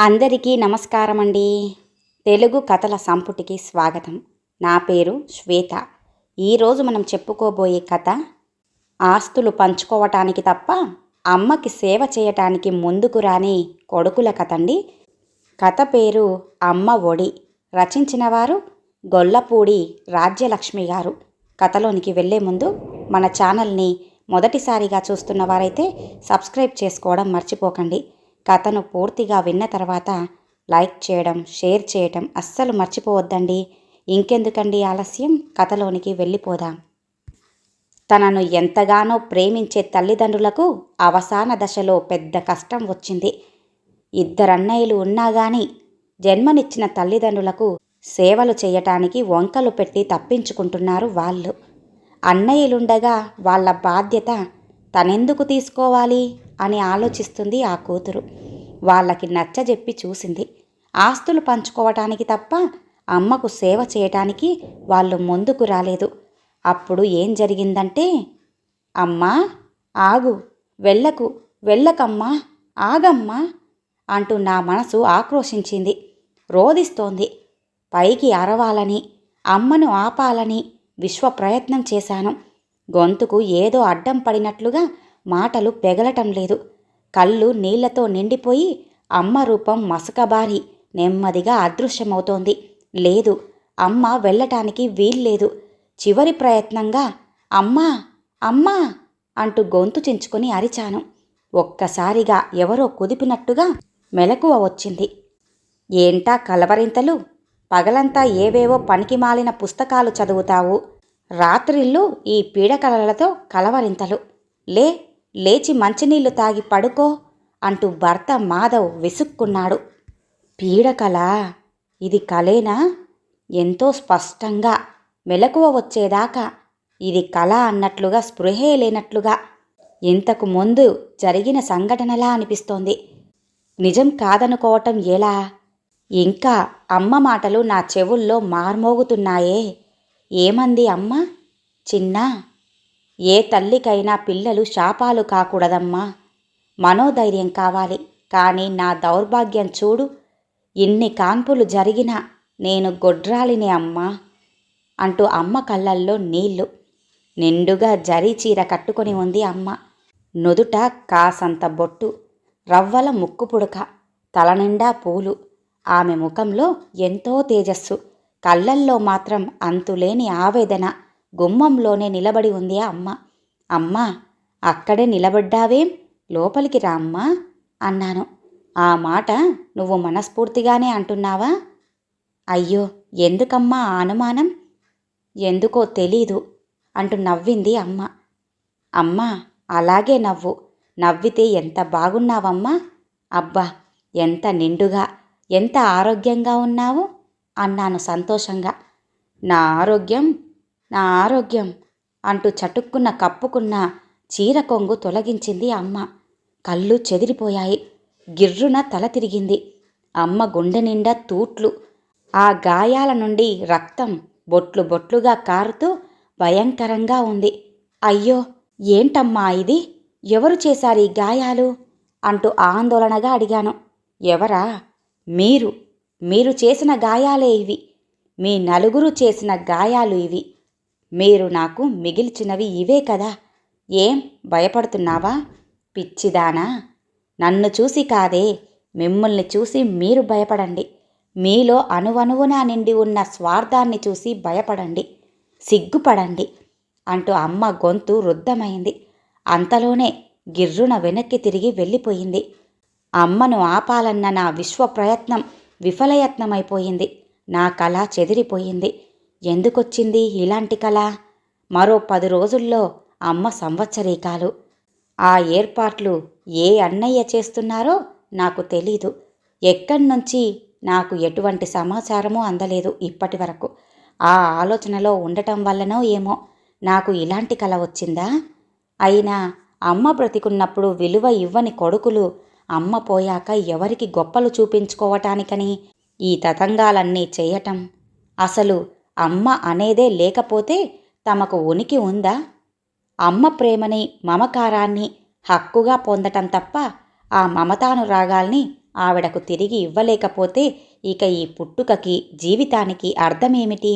అందరికీ నమస్కారం అండి. తెలుగు కథల సంపుటికి స్వాగతం. నా పేరు శ్వేత. ఈరోజు మనం చెప్పుకోబోయే కథ ఆస్తులు పంచుకోవటానికి తప్ప అమ్మకి సేవ చేయటానికి ముందుకు రాని కొడుకుల కథ అండి. కథ పేరు అమ్మ ఒడి. రచించిన వారు గొల్లపూడి రాజ్యలక్ష్మి గారు. కథలోనికి వెళ్ళే ముందు మన ఛానల్ని మొదటిసారిగా చూస్తున్న వారైతే సబ్స్క్రైబ్ చేసుకోవడం మర్చిపోకండి. కథను పూర్తిగా విన్న తర్వాత లైక్ చేయడం, షేర్ చేయడం అస్సలు మర్చిపోవద్దండి. ఇంకెందుకండి ఆలస్యం, కథలోనికి వెళ్ళిపోదాం. తనను ఎంతగానో ప్రేమించే తల్లిదండ్రులకు అవసాన దశలో పెద్ద కష్టం వచ్చింది. ఇద్దరన్నయ్యలు ఉన్నా గాని జన్మనిచ్చిన తల్లిదండ్రులకు సేవలు చేయటానికి వంకలు పెట్టి తప్పించుకుంటున్నారు వాళ్ళు. అన్నయ్యలుండగా వాళ్ళ బాధ్యత తనెందుకు తీసుకోవాలి అని ఆలోచిస్తుంది ఆ కూతురు. వాళ్ళకి నచ్చజెప్పి చూసింది. ఆస్తులు పంచుకోవటానికి తప్ప అమ్మకు సేవ చేయటానికి వాళ్ళు ముందుకు రాలేదు. అప్పుడు ఏం జరిగిందంటే, అమ్మా ఆగు, వెళ్ళకమ్మా, ఆగమ్మా అంటూ నా మనసు ఆక్రోశించింది. రోదిస్తోంది. పైకి అరవాలని, అమ్మను ఆపాలని విశ్వప్రయత్నం చేశాను. గొంతుకు ఏదో అడ్డం పడినట్లుగా మాటలు పెగలటం లేదు. కళ్ళు నీళ్లతో నిండిపోయి అమ్మ రూపం మసకబారి నెమ్మదిగా అదృశ్యమవుతోంది. లేదు, అమ్మ వెళ్ళటానికి వీల్లేదు. చివరి ప్రయత్నంగా అమ్మా అమ్మా అంటూ గొంతు చించుకొని అరిచాను. ఒక్కసారిగా ఎవరో కుదిపినట్టుగా మెలకువ వచ్చింది. ఏంటా కలవరింతలు? పగలంతా ఏవేవో పనికిమాలిన పుస్తకాలు చదువుతావు, రాత్రిళ్ళు ఈ పీడకలలతో కలవరింతలు. లేచి మంచినీళ్లు తాగి పడుకో అంటూ భర్త మాధవ్ విసుక్కున్నాడు. పీడకల? ఇది కలేనా? ఎంతో స్పష్టంగా మెలకువ వచ్చేదాకా ఇది కళ అన్నట్లుగా, స్పృహే లేనట్లుగా, ఇంతకు ముందు జరిగిన సంఘటనలా అనిపిస్తోంది. నిజం కాదనుకోవటం ఎలా? ఇంకా అమ్మ మాటలు నా చెవుల్లో మార్మోగుతున్నాయే. ఏమంది అమ్మ? చిన్నా, ఏ తల్లికైనా పిల్లలు శాపాలు కాకూడదమ్మా. మనోధైర్యం కావాలి. కానీ నా దౌర్భాగ్యం చూడు. ఇన్ని కాన్పులు జరిగినా నేను గొడ్రాలినే అమ్మా అంటూ అమ్మ కళ్ళల్లో నీళ్లు. నిండుగా జరీ చీర కట్టుకొని ఉంది అమ్మ. నుదుట కాసంత బొట్టు, రవ్వల ముక్కు పుడక, తలనిండా పూలు. ఆమె ముఖంలో ఎంతో తేజస్సు, కళ్ళల్లో మాత్రం అంతులేని ఆవేదన. గుమ్మంలోనే నిలబడి ఉంది అమ్మ. అమ్మా, అక్కడే నిలబడ్డావేం? లోపలికి రా అమ్మా అన్నాను. ఆ మాట నువ్వు మనస్ఫూర్తిగానే అంటున్నావా? అయ్యో, ఎందుకమ్మా ఆ అనుమానం? ఎందుకో తెలీదు అంటూ నవ్వింది అమ్మ. అమ్మా, అలాగే నవ్వు. నవ్వితే ఎంత బాగున్నావమ్మా. అబ్బా, ఎంత నిండుగా, ఎంత ఆరోగ్యంగా ఉన్నావు అన్నాను సంతోషంగా. నా ఆరోగ్యం అంటూ చటుక్కున కప్పుకున్న చీర కొంగు తొలగించింది అమ్మ. కళ్ళు చెదిరిపోయాయి. గిర్రున తల తిరిగింది. అమ్మ గుండె నిండా తూట్లు. ఆ గాయాల నుండి రక్తం బొట్లు బొట్లుగా కారుతూ భయంకరంగా ఉంది. అయ్యో, ఏంటమ్మా ఇది? ఎవరు చేశారు ఈ గాయాలు అంటూ ఆందోళనగా అడిగాను. ఎవరా? మీరు చేసిన గాయాలే ఇవి. మీ నలుగురు చేసిన గాయాలు ఇవి. మీరు నాకు మిగిల్చినవి ఇవే కదా. ఏం భయపడుతున్నావా? పిచ్చిదానా, నన్ను చూసి కాదే, మిమ్మల్ని చూసి మీరు భయపడండి. మీలో అణువణువునా నిండి ఉన్న స్వార్థాన్ని చూసి భయపడండి, సిగ్గుపడండి అంటూ అమ్మ గొంతు రుద్ధమైంది. అంతలోనే గిర్రున వెనక్కి తిరిగి వెళ్ళిపోయింది. అమ్మను ఆపాలన్న నా విశ్వప్రయత్నం విఫలయత్నమైపోయింది. నా కళ చెదిరిపోయింది. ఎందుకొచ్చింది ఇలాంటి కళ? మరో 10 రోజుల్లో అమ్మ సంవత్సరీకాలు. ఆ ఏర్పాట్లు ఏ అన్నయ్య చేస్తున్నారో నాకు తెలీదు. ఎక్కడ్నుంచి నాకు ఎటువంటి సమాచారమూ అందలేదు ఇప్పటి వరకు. ఆ ఆలోచనలో ఉండటం వల్లనో ఏమో నాకు ఇలాంటి కళ వచ్చిందా? అయినా అమ్మ బ్రతికున్నప్పుడు విలువ ఇవ్వని కొడుకులు అమ్మ పోయాక ఎవరికి గొప్పలు చూపించుకోవటానికని ఈ తతంగాలన్నీ చేయటం. అసలు అమ్మ అనేదే లేకపోతే తమకు ఉనికి ఉందా? అమ్మ ప్రేమని, మమకారాన్ని హక్కుగా పొందటం తప్ప ఆ మమతానురాగాల్ని ఆవిడకు తిరిగి ఇవ్వలేకపోతే ఇక ఈ పుట్టుకకి జీవితానికి అర్థమేమిటి?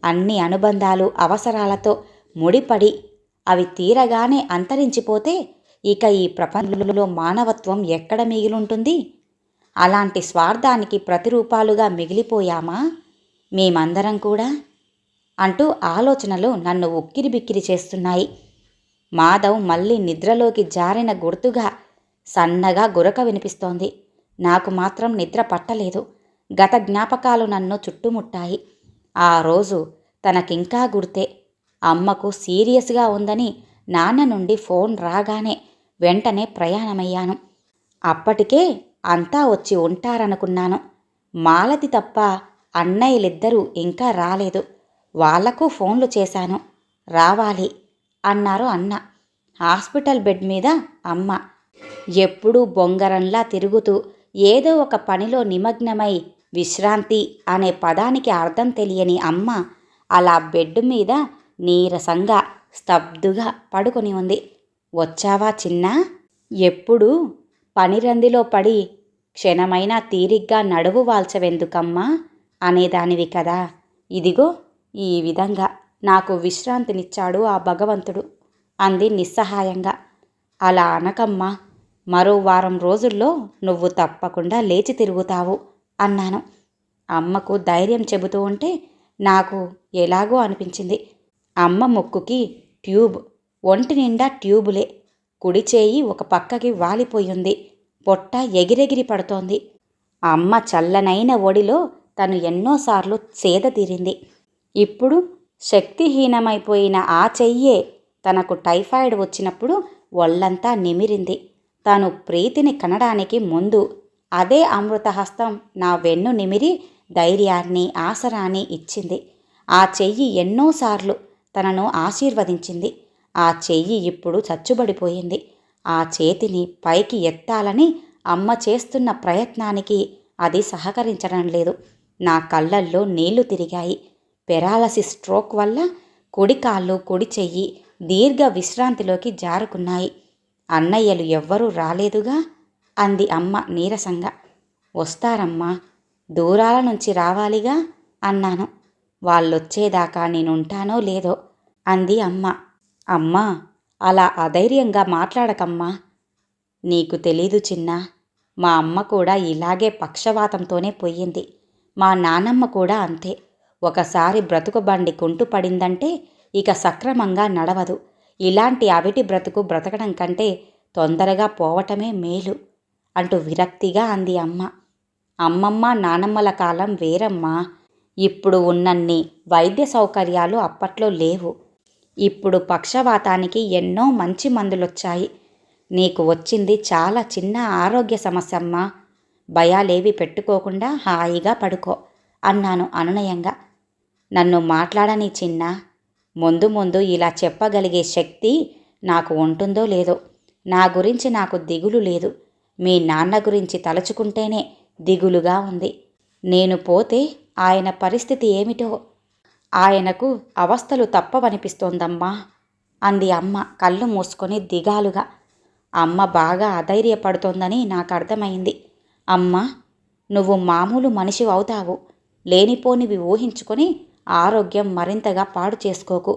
అన్ని అనుబంధాలు అవసరాలతో ముడిపడి అవి తీరగానే అంతరించిపోతే ఇక ఈ ప్రపంచంలో మానవత్వం ఎక్కడ మిగిలుంటుంది? అలాంటి స్వార్థానికి ప్రతిరూపాలుగా మిగిలిపోయామా మేమందరం కూడా? అంటూ ఆలోచనలు నన్ను ఉక్కిరిబిక్కిరి చేస్తున్నాయి. మాధవ్ మళ్ళీ నిద్రలోకి జారిన గుర్తుగా సన్నగా గురక వినిపిస్తోంది. నాకు మాత్రం నిద్ర పట్టలేదు. గత జ్ఞాపకాలు నన్ను చుట్టుముట్టాయి. ఆ రోజు తనకింకా గుర్తే. అమ్మకు సీరియస్గా ఉందని నాన్న నుండి ఫోన్ రాగానే వెంటనే ప్రయాణమయ్యాను. అప్పటికే అంతా వచ్చి ఉంటారనుకున్నాను. మాలతి తప్ప అన్నయ్యలిద్దరూ ఇంకా రాలేదు. వాళ్లకు ఫోన్లు చేశాను. రావాలి అన్నారు అన్న. హాస్పిటల్ బెడ్ మీద అమ్మ. ఎప్పుడూ బొంగరంలా తిరుగుతూ ఏదో ఒక పనిలో నిమగ్నమై విశ్రాంతి అనే పదానికి అర్థం తెలియని అమ్మ అలా బెడ్ మీద నీరసంగా స్తబ్దుగా పడుకొని ఉంది. వచ్చావా చిన్నా? ఎప్పుడూ పనిరందిలో పడి క్షణమైనా తీరిగ్గా నడువు వాల్చవెందుకమ్మా అనేదానివి కదా. ఇదిగో ఈ విధంగా నాకు విశ్రాంతినిచ్చాడు ఆ భగవంతుడు అంది నిస్సహాయంగా. అలా అనకమ్మా, మరో వారం రోజుల్లో నువ్వు తప్పకుండా లేచి తిరుగుతావు అన్నాను. అమ్మకు ధైర్యం చెబుతూ ఉంటే నాకు ఎలాగో అనిపించింది. అమ్మ ముక్కుకి ట్యూబ్, ఒంటి నిండా ట్యూబులే. కుడి చేయి ఒక పక్కకి వాలిపోయింది. పొట్ట ఎగిరెగిరి పడుతోంది. అమ్మ చల్లనైన ఒడిలో తను ఎన్నోసార్లు సేద తీరింది. ఇప్పుడు శక్తిహీనమైపోయిన ఆ చెయ్యే తనకు టైఫాయిడ్ వచ్చినప్పుడు ఒళ్ళంతా నిమిరింది. తను ప్రీతిని కనడానికి ముందు అదే అమృతహస్తం నా వెన్ను నిమిరి ధైర్యాన్ని ఆసరాన్ని ఇచ్చింది. ఆ చెయ్యి ఎన్నోసార్లు తనను ఆశీర్వదించింది. ఆ చెయ్యి ఇప్పుడు చచ్చుబడిపోయింది. ఆ చేతిని పైకి ఎత్తాలని అమ్మ చేస్తున్న ప్రయత్నానికి అది సహకరించడం లేదు. నా కళ్ళల్లో నీళ్లు తిరిగాయి. పెరాలసిస్ స్ట్రోక్ వల్ల కుడి కాళ్ళు కుడి చెయ్యి దీర్ఘ విశ్రాంతిలోకి జారుకున్నాయి. అన్నయ్యలు ఎవ్వరూ రాలేదుగా అంది అమ్మ నీరసంగా. వస్తారమ్మా, దూరాల నుంచి రావాలిగా అన్నాను. వాళ్ళొచ్చేదాకా నేనుంటానో లేదో అంది అమ్మ. అమ్మా, అలా అధైర్యంగా మాట్లాడకమ్మా. నీకు తెలీదు చిన్నా, మా అమ్మ కూడా ఇలాగే పక్షవాతంతోనే పోయింది. మా నానమ్మ కూడా అంతే. ఒకసారి బ్రతుకు బండి కుంటుపడిందంటే ఇక సక్రమంగా నడవదు. ఇలాంటి అవిటి బ్రతుకు బ్రతకడం కంటే తొందరగా పోవటమే మేలు అంటూ విరక్తిగా అంది అమ్మ. అమ్మమ్మ నానమ్మల కాలం వేరమ్మా. ఇప్పుడు ఉన్నన్ని వైద్య సౌకర్యాలు అప్పట్లో లేవు. ఇప్పుడు పక్షవాతానికి ఎన్నో మంచి మందులొచ్చాయి. నీకు వచ్చింది చాలా చిన్న ఆరోగ్య సమస్యమ్మా. భయాలేవి పెట్టుకోకుండా హాయిగా పడుకో అన్నాను అనునయంగా. నన్ను మాట్లాడని చిన్నా. ముందు ముందు ఇలా చెప్పగలిగే శక్తి నాకు ఉంటుందో లేదో. నా గురించి నాకు దిగులు లేదు. మీ నాన్న గురించి తలుచుకుంటేనే దిగులుగా ఉంది. నేను పోతే ఆయన పరిస్థితి ఏమిటో. ఆయనకు అవస్థలు తప్పవనిపిస్తోందమ్మా అంది అమ్మ కళ్ళు మూసుకొని దిగాలుగా. అమ్మ బాగా అధైర్యపడుతోందని నాకు అర్థమైంది. అమ్మా, నువ్వు మామూలు మనిషి అవుతావు. లేనిపోనివి ఊహించుకొని ఆరోగ్యం మరింతగా పాడు చేసుకోకు.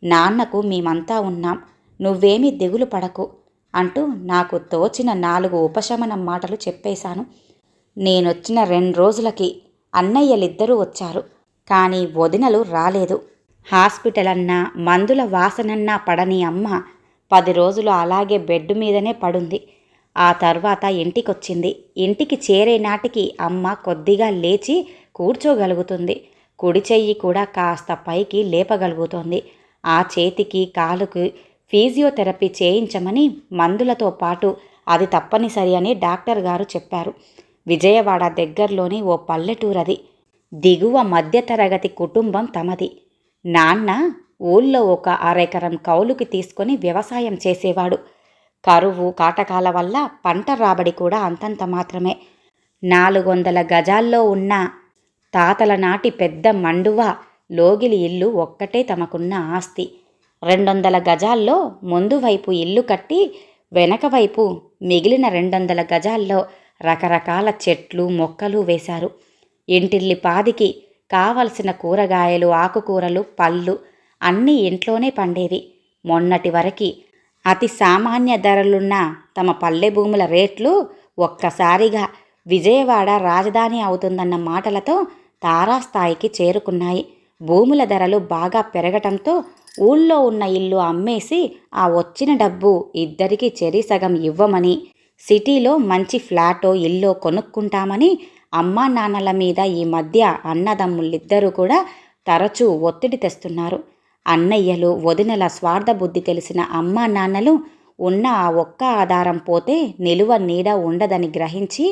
నాన్నకు మేమంతా ఉన్నాం. నువ్వేమీ దిగులు పడకు అంటూ నాకు తోచిన 4 ఉపశమనం మాటలు చెప్పేశాను. నేనొచ్చిన 2 రోజులకి అన్నయ్యలిద్దరూ వచ్చారు. కానీ వదినలు రాలేదు. హాస్పిటల్ అన్నా మందుల వాసనన్నా పడని అమ్మ 10 రోజులు అలాగే బెడ్ మీదనే పడుంది. ఆ తర్వాత ఇంటికొచ్చింది. ఇంటికి చేరే నాటికి అమ్మ కొద్దిగా లేచి కూర్చోగలుగుతుంది. కుడి చెయ్యి కూడా కాస్త పైకి లేపగలుగుతోంది. ఆ చేతికి కాలుకి ఫిజియోథెరపీ చేయించమని మందులతో పాటు అది తప్పనిసరి అని డాక్టర్ గారు చెప్పారు. విజయవాడ దగ్గరలోని ఓ పల్లెటూరది. దిగువ మధ్యతరగతి కుటుంబం తమది. నాన్న ఊళ్ళో ఒక అరెకరం కౌలుకి తీసుకొని వ్యవసాయం చేసేవాడు. కరువు కాటకాల వల్ల పంట రాబడి కూడా అంతంత మాత్రమే. 400 గజాల్లో ఉన్న తాతల నాటి పెద్ద మండువా లోగిలి ఇల్లు ఒక్కటే తమకున్న ఆస్తి. 200 గజాల్లో ముందు వైపు ఇల్లు కట్టి వెనక వైపు మిగిలిన 200 గజాల్లో రకరకాల చెట్లు మొక్కలు వేశారు. ఇంటిల్లి పాదికి కావలసిన కూరగాయలు, ఆకుకూరలు, పళ్ళు అన్నీ ఇంట్లోనే పండేవి. మొన్నటి వరకు అతి సామాన్య ధరలున్న తమ పల్లె భూముల రేట్లు ఒక్కసారిగా విజయవాడ రాజధాని అవుతుందన్న మాటలతో తారాస్థాయికి చేరుకున్నాయి. భూముల ధరలు బాగా పెరగటంతో ఊళ్ళో ఉన్న ఇల్లు అమ్మేసి ఆ వచ్చిన డబ్బు ఇద్దరికీ చెరిసగం ఇవ్వమని, సిటీలో మంచి ఫ్లాటో ఇల్లో కొనుక్కుంటామని అమ్మా నాన్నల మీద ఈ మధ్య అన్నదమ్ములిద్దరూ కూడా తరచూ ఒత్తిడి తెస్తున్నారు. అన్నయ్యలు, వదినల స్వార్థ బుద్ధి తెలిసిన అమ్మా నాన్నలు ఉన్న ఆ ఒక్క ఆధారం పోతే నిలువ నీడ ఉండదని గ్రహించి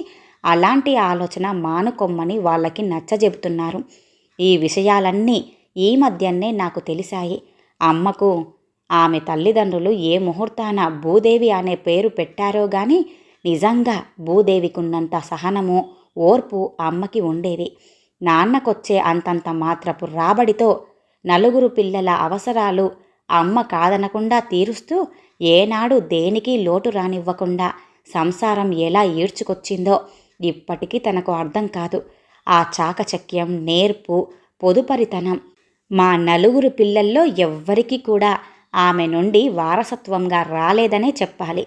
అలాంటి ఆలోచన మానుకొమ్మని వాళ్ళకి నచ్చజెబుతున్నారు. ఈ విషయాలన్నీ ఈ మధ్యనే నాకు తెలిసాయి. అమ్మకు ఆమె తల్లిదండ్రులు ఏ ముహూర్తాన భూదేవి అనే పేరు పెట్టారో గాని నిజంగా భూదేవికున్నంత సహనము, ఓర్పు అమ్మకి ఉండేది. నాన్నకొచ్చే అంతంత మాత్రపు రాబడితో నలుగురు పిల్లల అవసరాలు అమ్మ కాదనకుండా తీరుస్తూ ఏనాడు దేనికి లోటు రానివ్వకుండా సంసారం ఎలా ఈడ్చుకొచ్చిందో ఇప్పటికీ తనకు అర్థం కాదు. ఆ చాకచక్యం, నేర్పు, పొదుపరితనం మా నలుగురు పిల్లల్లో ఎవ్వరికీ కూడా ఆమె నుండి వారసత్వంగా రాలేదనే చెప్పాలి.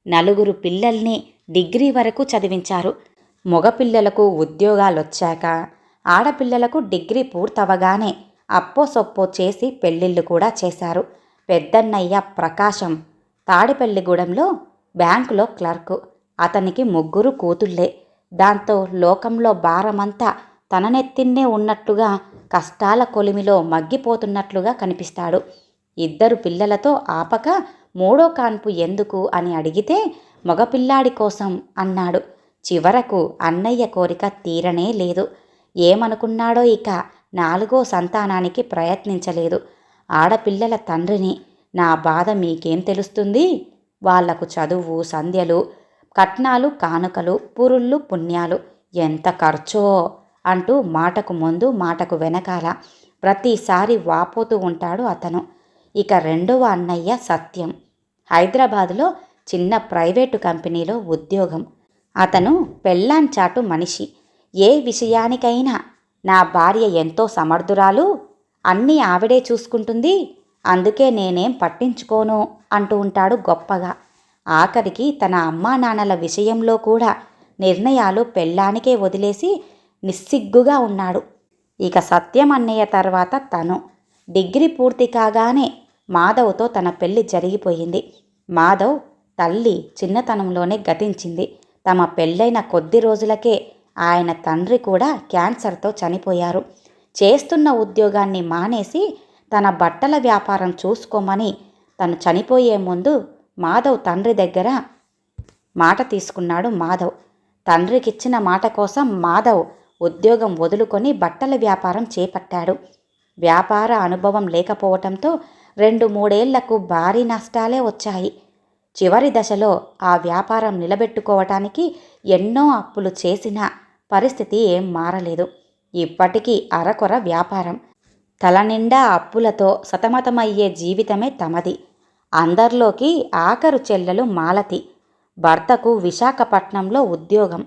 నలుగురు పిల్లల్ని డిగ్రీ వరకు చదివించారు. మగపిల్లలకు ఉద్యోగాలొచ్చాక, ఆడపిల్లలకు డిగ్రీ పూర్తవగానే అప్పో సొప్పో చేసి పెళ్ళిళ్ళు కూడా చేశారు. పెద్దన్నయ్య ప్రకాశం తాడిపల్లిగూడెంలో బ్యాంకులో క్లర్కు. అతనికి 3 కూతుళ్ళే. దాంతో లోకంలో భారమంతా తన నెత్తిన్నే ఉన్నట్లుగా కష్టాల కొలిమిలో మగ్గిపోతున్నట్లుగా కనిపిస్తాడు. 2 పిల్లలతో ఆపక 3వ కాన్పు ఎందుకు అని అడిగితే మగపిల్లాడి కోసం అన్నాడు. చివరకు అన్నయ్య కోరిక తీరనే లేదు. ఏమనుకున్నాడో ఇక 4వ సంతానానికి ప్రయత్నించలేదు. ఆడపిల్లల తండ్రిని నా బాధ మీకేం తెలుస్తుంది? వాళ్లకు చదువు, సంధ్యలు, కట్నాలు, కానుకలు, పురుళ్ళు, పుణ్యాలు ఎంత ఖర్చో అంటూ మాటకు ముందు మాటకు వెనకాల ప్రతిసారి వాపోతూ ఉంటాడు అతను. ఇక 2వ అన్నయ్య సత్యం హైదరాబాదులో చిన్న ప్రైవేటు కంపెనీలో ఉద్యోగం. అతను పెళ్ళాంచాటు మనిషి. ఏ విషయానికైనా నా భార్య ఎంతో సమర్థురాలు, అన్నీ ఆవిడే చూసుకుంటుంది, అందుకే నేనేం పట్టించుకోను అంటూ ఉంటాడు గొప్పగా. ఆఖరికి తన అమ్మా నాన్నల విషయంలో కూడా నిర్ణయాలు పెళ్ళానికే వదిలేసి నిస్సిగ్గుగా ఉన్నాడు. ఇక సత్యం అన్నయ్య తర్వాత తను. డిగ్రీ పూర్తి కాగానే మాధవ్తో తన పెళ్లి జరిగిపోయింది. మాధవ్ తల్లి చిన్నతనంలోనే గతించింది. తమ పెళ్ళైన కొద్ది రోజులకే ఆయన తండ్రి కూడా క్యాన్సర్తో చనిపోయారు. చేస్తున్న ఉద్యోగాన్ని మానేసి తన బట్టల వ్యాపారం చూసుకోమని తను చనిపోయే ముందు మాధవ్ తండ్రి దగ్గర మాట తీసుకున్నాడు. మాధవ్ తండ్రికిచ్చిన మాట కోసం మాధవ్ ఉద్యోగం వదులుకొని బట్టల వ్యాపారం చేపట్టాడు. వ్యాపార అనుభవం లేకపోవటంతో 2-3 ఏళ్లకు భారీ నష్టాలే వచ్చాయి. చివరి దశలో ఆ వ్యాపారం నిలబెట్టుకోవటానికి ఎన్నో అప్పులు చేసినా పరిస్థితి ఏం మారలేదు. ఇప్పటికీ అరకొర వ్యాపారం. తలనిండా అప్పులతో సతమతమయ్యే జీవితమే తమది. అందరిలోకి ఆఖరు చెల్లెలు మాలతి. భర్తకు విశాఖపట్నంలో ఉద్యోగం.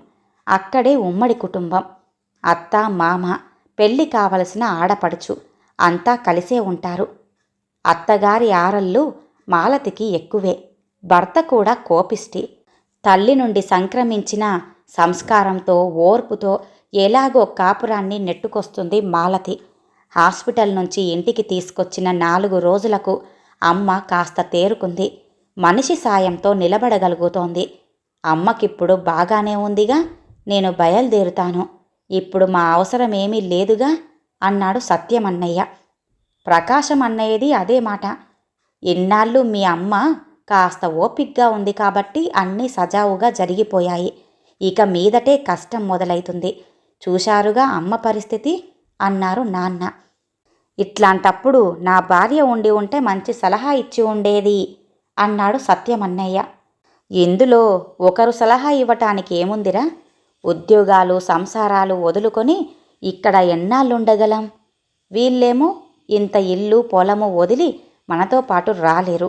అక్కడే ఉమ్మడి కుటుంబం. అత్త, మామ, పెళ్లి కావలసిన ఆడపడుచు అంతా కలిసే ఉంటారు. అత్తగారి ఆరళ్ళు మాలతికి ఎక్కువే. భర్త కూడా కోపిష్టి. తల్లి నుండి సంక్రమించిన సంస్కారంతో, ఓర్పుతో ఎలాగో కాపురాన్ని నెట్టుకొస్తుంది మాలతి. హాస్పిటల్ నుంచి ఇంటికి తీసుకొచ్చిన 4 రోజులకు అమ్మ కాస్త తేరుకుంది. మనిషి సాయంతో నిలబడగలుగుతోంది. అమ్మకిప్పుడు బాగానే ఉందిగా, నేను బయలుదేరుతాను, ఇప్పుడు మా అవసరమేమీ లేదుగా అన్నాడు సత్యమన్నయ్య. ప్రకాశం అన్నయ్యది అదే మాట. ఇన్నాళ్ళు మీ అమ్మ కాస్త ఓపిగ్గా ఉంది కాబట్టి అన్నీ సజావుగా జరిగిపోయాయి. ఇక మీదటే కష్టం మొదలైతుంది. చూశారుగా అమ్మ పరిస్థితి అన్నారు నాన్న. ఇట్లాంటప్పుడు నా భార్య ఉండి ఉంటే మంచి సలహా ఇచ్చి ఉండేది అన్నాడు సత్యమన్నయ్య. ఇందులో ఒకరు సలహా ఇవ్వటానికి ఏముందిరా? ఉద్యోగాలు, సంసారాలు వదులుకొని ఇక్కడ ఎన్నాళ్ళుండగలం? వీళ్ళేమో ఇంత ఇల్లు, పొలము వదిలి మనతో పాటు రాలేరు.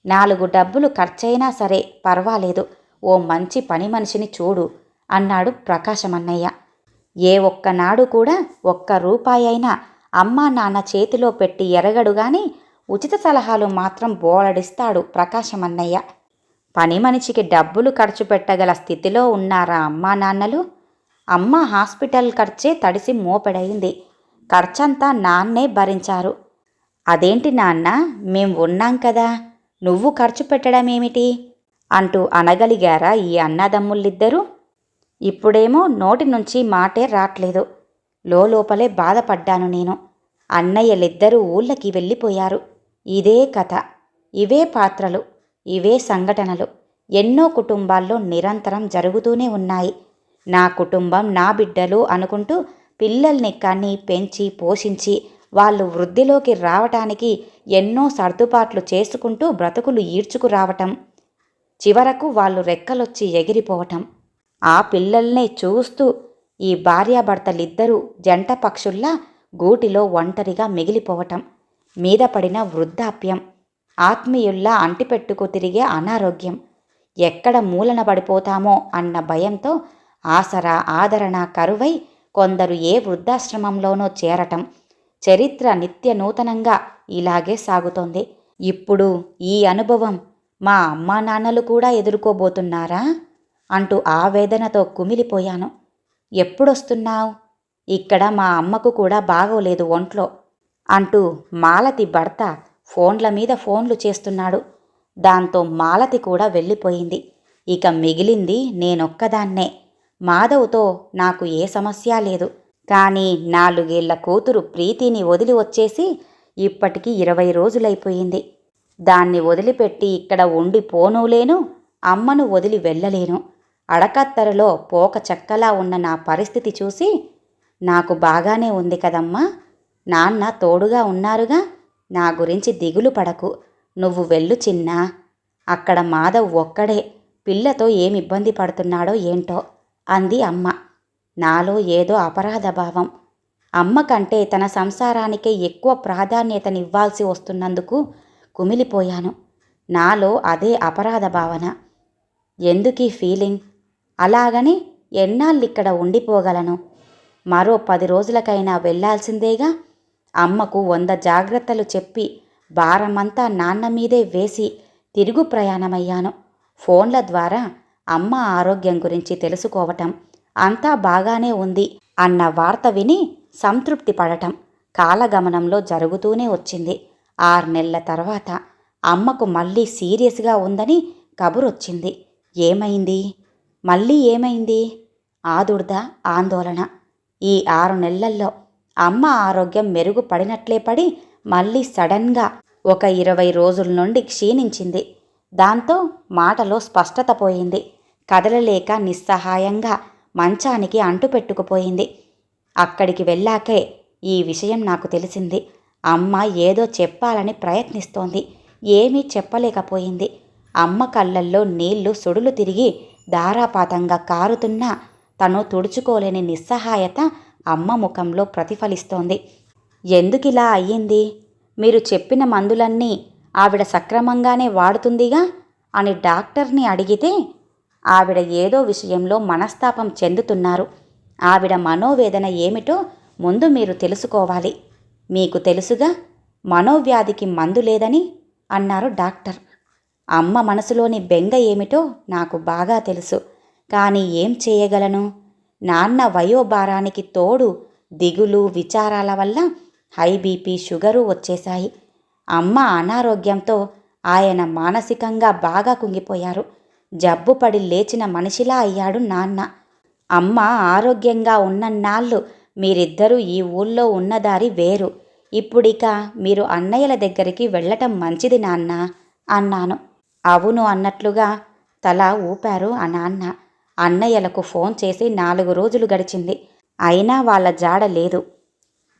4 డబ్బులు ఖర్చయినా సరే పర్వాలేదు, ఓ మంచి పని మనిషిని చూడు అన్నాడు ప్రకాశమన్నయ్య. ఏ ఒక్కనాడు కూడా ఒక్క రూపాయి అయినా అమ్మా నాన్న చేతిలో పెట్టి ఎరగడు గాని ఉచిత సలహాలు మాత్రం బోలడిస్తాడు ప్రకాశమన్నయ్య. పని మనిషికి డబ్బులు ఖర్చు పెట్టగల స్థితిలో ఉన్నారా అమ్మా నాన్నలు? అమ్మ హాస్పిటల్ ఖర్చే తడిసి మోపెడయింది. ఖర్చంతా నాన్నే భరించారు. అదేంటి నాన్న, మేం ఉన్నాం కదా, నువ్వు ఖర్చు పెట్టడమేమిటి అంటూ అనగలిగారా ఈ అన్నదమ్ముళ్ళిద్దరూ? ఇప్పుడేమో నోటి నుంచి మాటే రాట్లేదు. లోపలే బాధపడ్డాను నేను. అన్నయ్యలిద్దరూ ఊళ్ళకి వెళ్ళిపోయారు. ఇదే కథ, ఇవే పాత్రలు, ఇవే సంఘటనలు ఎన్నో కుటుంబాల్లో నిరంతరం జరుగుతూనే ఉన్నాయి. నా కుటుంబం, నా బిడ్డలు అనుకుంటూ పిల్లల్ని కని పెంచి పోషించి వాళ్ళు వృద్ధిలోకి రావటానికి ఎన్నో సర్దుబాట్లు చేసుకుంటూ బ్రతుకులు ఈడ్చుకురావటం, చివరకు వాళ్ళు రెక్కలొచ్చి ఎగిరిపోవటం, ఆ పిల్లల్నే చూస్తూ ఈ భార్యాభర్తలిద్దరూ జంట పక్షుల్లా గూటిలో ఒంటరిగా మిగిలిపోవటం, మీద పడిన వృద్ధాప్యం, ఆత్మీయుల్లా అంటిపెట్టుకు తిరిగే అనారోగ్యం, ఎక్కడ మూలన పడిపోతామో అన్న భయంతో ఆసరా ఆదరణ కరువై కొందరు ఏ వృద్ధాశ్రమంలోనో చేరటం, చరిత్ర నిత్య నూతనంగా ఇలాగే సాగుతోంది. ఇప్పుడు ఈ అనుభవం మా అమ్మా నాన్నలు కూడా ఎదుర్కోబోతున్నారా అంటూ ఆవేదనతో కుమిలిపోయాను. ఎప్పుడొస్తున్నావు? ఇక్కడ మా అమ్మకు కూడా బాగోలేదు ఒంట్లో అంటూ మాలతి భర్త ఫోన్ల మీద ఫోన్లు చేస్తున్నాడు. దాంతో మాలతి కూడా వెళ్ళిపోయింది. ఇక మిగిలింది నేనొక్కదాన్నే. మాధవ్తో నాకు ఏ సమస్య లేదు. కానీ 4 ఏళ్ల కూతురు ప్రీతిని వదిలి వచ్చేసి ఇప్పటికి 20 రోజులైపోయింది. దాన్ని వదిలిపెట్టి ఇక్కడ ఉండిపోనూలేను, అమ్మను వదిలి వెళ్ళలేను. అడకత్తెరలో పోక చెక్కలా ఉన్న నా పరిస్థితి చూసి, నాకు బాగానే ఉంది కదమ్మా, నాన్న తోడుగా ఉన్నారుగా, నా గురించి దిగులు పడకు, నువ్వు వెళ్ళు చిన్నా. అక్కడ మాధవ్ ఒక్కడే పిల్లతో ఏమిబ్బంది పడుతున్నాడో ఏంటో అంది అమ్మ. నాలో ఏదో అపరాధ భావం. అమ్మ కంటే తన సంసారానికే ఎక్కువ ప్రాధాన్యతనివ్వాల్సి వస్తున్నందుకు కుమిలిపోయాను. నాలో అదే అపరాధ భావన. ఎందుకీ ఫీలింగ్? అలాగని ఎన్నాళ్ళిక్కడ ఉండిపోగలను? మరో 10 రోజులకైనా వెళ్లాల్సిందేగా. అమ్మకు 100 జాగ్రత్తలు చెప్పి భారమంతా నాన్న మీదే వేసి తిరుగు ప్రయాణమయ్యాను. ఫోన్ల ద్వారా అమ్మ ఆరోగ్యం గురించి తెలుసుకోవటం, అంతా బాగానే ఉంది అన్న వార్త విని సంతృప్తి పడటం కాలగమనంలో జరుగుతూనే వచ్చింది. 6 నెలల తర్వాత అమ్మకు మళ్ళీ సీరియస్గా ఉందని కబురొచ్చింది. ఏమైంది? మళ్ళీ ఏమైంది? ఆదుర్ద, ఆందోళన. ఈ 6 నెలల్లో అమ్మ ఆరోగ్యం మెరుగుపడినట్లే పడి మళ్ళీ సడన్గా ఒక 20 రోజుల నుండి క్షీణించింది. దాంతో మాటలో స్పష్టత పోయింది. కదలలేక నిస్సహాయంగా మంచానికి అంటుపెట్టుకుపోయింది. అక్కడికి వెళ్ళాకే ఈ విషయం నాకు తెలిసింది. అమ్మ ఏదో చెప్పాలని ప్రయత్నిస్తోంది, ఏమీ చెప్పలేకపోయింది. అమ్మ కళ్ళల్లో నీళ్లు సుడులు తిరిగి ధారాపాతంగా కారుతున్నా తను తుడుచుకోలేని నిస్సహాయత అమ్మ ముఖంలో ప్రతిఫలిస్తోంది. ఎందుకిలా అయ్యింది? మీరు చెప్పిన మందులన్నీ ఆవిడ సక్రమంగానే వాడుతుందిగా అని డాక్టర్ని అడిగితే, ఆవిడ ఏదో విషయంలో మనస్తాపం చెందుతున్నారు. ఆవిడ మనోవేదన ఏమిటో ముందు మీరు తెలుసుకోవాలి. మీకు తెలుసుగా, మనోవ్యాధికి మందు లేదని అన్నారు డాక్టర్. అమ్మ మనసులోని బెంగ ఏమిటో నాకు బాగా తెలుసు. కానీ ఏం చేయగలను? నాన్న వయోభారానికి తోడు దిగులు, విచారాల వల్ల హై బీపీ, షుగరు వచ్చేశాయి. అమ్మ అనారోగ్యంతో ఆయన మానసికంగా బాగా కుంగిపోయారు. జబ్బుపడి లేచిన మనిషిలా అయ్యాడు నాన్న. అమ్మ ఆరోగ్యంగా ఉన్నన్నాళ్ళు మీరిద్దరూ ఈ ఊళ్ళో ఉన్నదారి వేరు. ఇప్పుడిక మీరు అన్నయ్యల దగ్గరికి వెళ్ళటం మంచిది నాన్న అన్నాను. అవును అన్నట్లుగా తల ఊపారు ఆ నాన్న. అన్నయ్యలకు ఫోన్ చేసి 4 రోజులు గడిచింది. అయినా వాళ్ళ జాడ లేదు.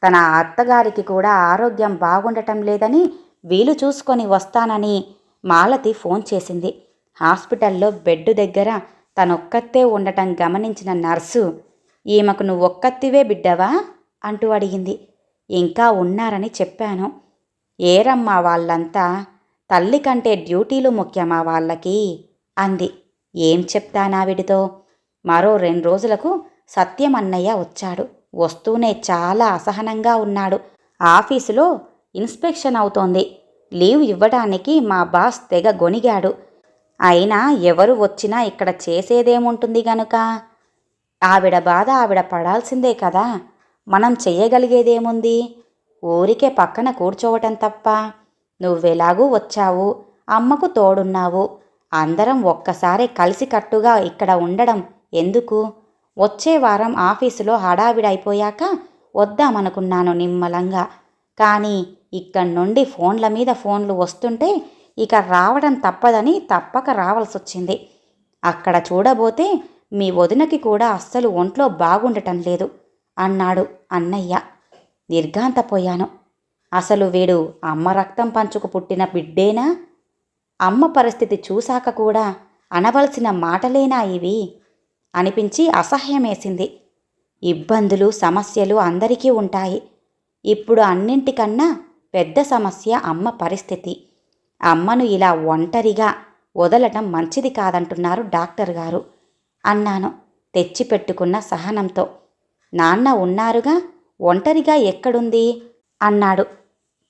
తన అత్తగారికి కూడా ఆరోగ్యం బాగుండటం లేదని వీలు చూసుకొని వస్తానని మాలతి ఫోన్ చేసింది. హాస్పిటల్లో బెడ్ దగ్గర తనొక్కతే ఉండటం గమనించిన నర్సు, ఈమెకు నువ్వొక్కత్తివే బిడ్డవా అంటూ అడిగింది. ఇంకా ఉన్నారని చెప్పాను. ఏరమ్మా వాళ్ళంతా, తల్లి కంటే డ్యూటీలు ముఖ్యమా వాళ్ళకి అంది. ఏం చెప్తానావిడితో? మరో 2 రోజులకు సత్యం అన్నయ్య వచ్చాడు. వస్తూనే చాలా అసహనంగా ఉన్నాడు. ఆఫీసులో ఇన్స్పెక్షన్ అవుతోంది. లీవ్ ఇవ్వడానికి మా బాస్ తెగ గొణిగాడు. అయినా ఎవరు వచ్చినా ఇక్కడ చేసేదేముంటుంది గనుక ఆవిడ బాధ ఆవిడ పడాల్సిందే కదా. మనం చెయ్యగలిగేదేముంది? ఊరికే పక్కన కూర్చోవటం తప్ప. నువ్వెలాగూ వచ్చావు, అమ్మకు తోడున్నావు. అందరం ఒక్కసారి కలిసికట్టుగా ఇక్కడ ఉండడం ఎందుకు? వచ్చే వారం ఆఫీసులో హడావిడైపోయాక వద్దామనుకున్నాను నిమ్మలంగా. కానీ ఇక్కడి నుండి ఫోన్ల మీద ఫోన్లు వస్తుంటే ఇక రావడం తప్పదని తప్పక రావాల్సొచ్చింది. అక్కడ చూడబోతే మీ వదినకి కూడా అస్సలు ఒంట్లో బాగుండటం లేదు అన్నాడు అన్నయ్య. నిర్ఘాంతపోయాను. అసలు వీడు అమ్మ రక్తం పంచుకు పుట్టిన బిడ్డేనా? అమ్మ పరిస్థితి చూశాక కూడా అనవలసిన మాటలేనా ఇవి అనిపించి అసహ్యమేసింది. ఇబ్బందులు సమస్యలు అందరికీ ఉంటాయి. ఇప్పుడు అన్నింటికన్నా పెద్ద సమస్య అమ్మ పరిస్థితి. అమ్మను ఇలా ఒంటరిగా వదలటం మంచిది కాదంటున్నారు డాక్టర్ గారు అన్నాను తెచ్చిపెట్టుకున్న సహనంతో. నాన్న ఉన్నారుగా, ఒంటరిగా ఎక్కడుంది అన్నాడు.